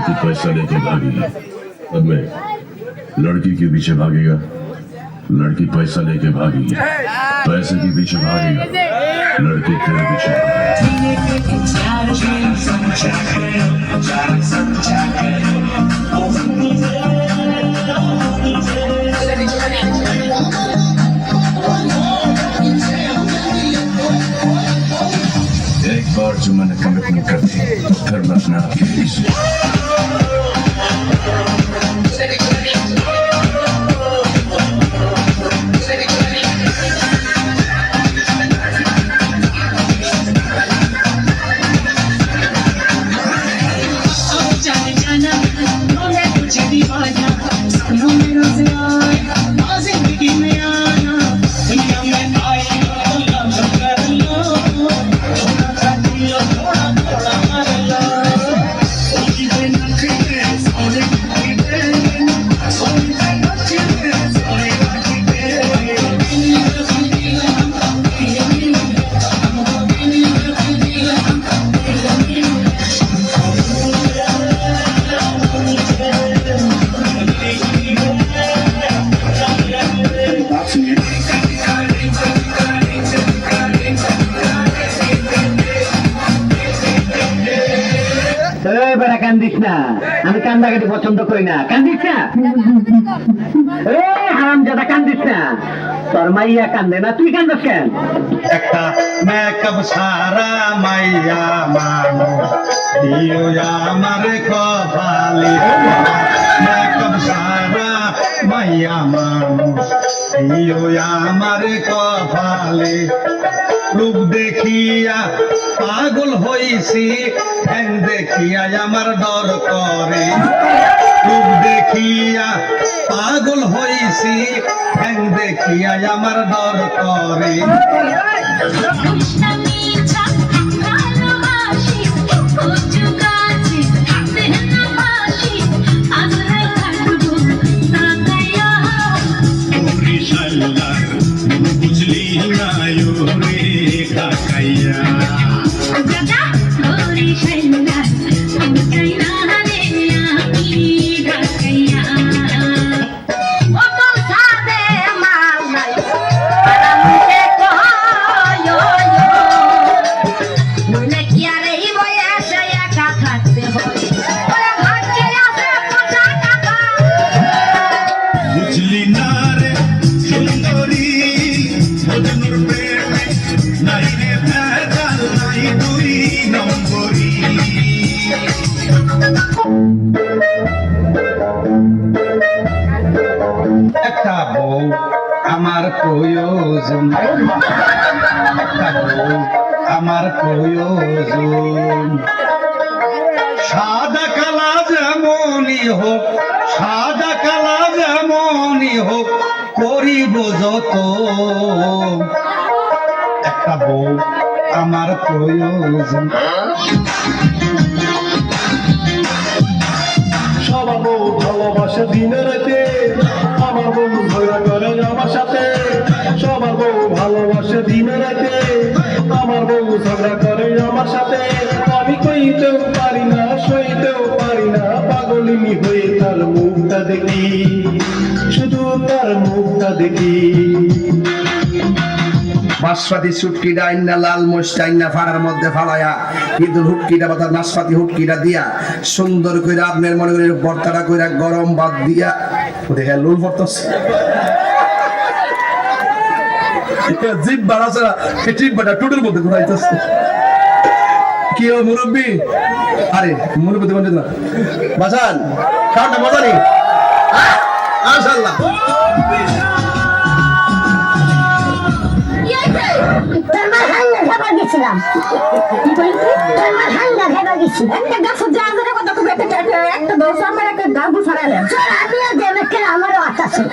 लड़की पैसा लेके भागी, अब मैं लड़की के पीछे भागेगा। लड़की पैसा लेके भागी, पैसे के पीछे भागेगा, लड़की तेरे पीछे एक बार जो मैंने कमिटमेंट कर दी तो फिर मैं अपने आप के लिए কান্দিস না, আমি কান্দাকাটি পছন্দ করি না। কান্দিস না, হারামজাদা, কান্দিস না। তোর মাইয়া কান্দে না, তুই কান্দিস কেন? একটা মেকআপ সারা মাইয়া মানুষ দিও আমারে কপালে, মেকআপ সারা মাইয়া মানুষ দিও আমারে কপালে। রূপ দেখিয়া পাগল হইছি, ঠ্যাং দেখিয়া আমার ডর করে। রূপ দেখিয়া পাগল হইছি, ঠ্যাং দেখিয়া আমার ডর করে। বুঝলি না রে কাকাইয়া, বুঝলি না রে সুন্দরী মজনুর প্রেমে নাই রে ভেজাল, নাই দুই নম্বরী। একটা বউ আমার প্রয়োজন, একটা বউ আমার প্রয়োজন। সাদা কালা যেমনই হোক, সাদা কালা যেমনই হোক, করিব যত। একটা বউ আমার প্রয়োজন। সবার বউ ভালোবাসে দিনে রাতে, আমার বউ ঝগড়া করে আমার সাথে। সবার বউ ভালোবাসে দিনে রাতে, আমার বউ ঝগড়া করে আমার সাথে। আমি কইতেও পারি না, সইতেও পারি না, পাগলিনী হয়ে তার মুখটা দেখি, শুধু তার মুখটা দেখি। নাশপাতি সুটকিটা আইনা লাল মরিচটা আইনা ফাড়ার মধ্যে ফালাইয়া কিন্তু হুটকিটা বা নাশপাতি হুটকিটা দিয়া সুন্দর করে আপনার মনে করেন ভর্তাটা করে গরম ভাত দিয়া দেখে লুল পড়তেছে। জিভ বাড়াছে না, জিভ বাড়া টুটের মধ্যে ঘুরাইতেছে। কি ও মুরব্বী? আরে মুরব্বী দেবেন না বাজান, খাওয়াটা মজা নেই। মাশাআল্লাহ। গেছিলাম একটা গাছ একটা দোষ আমার একটা গাছ ছাড়ালেন আমারও আশা ছিল।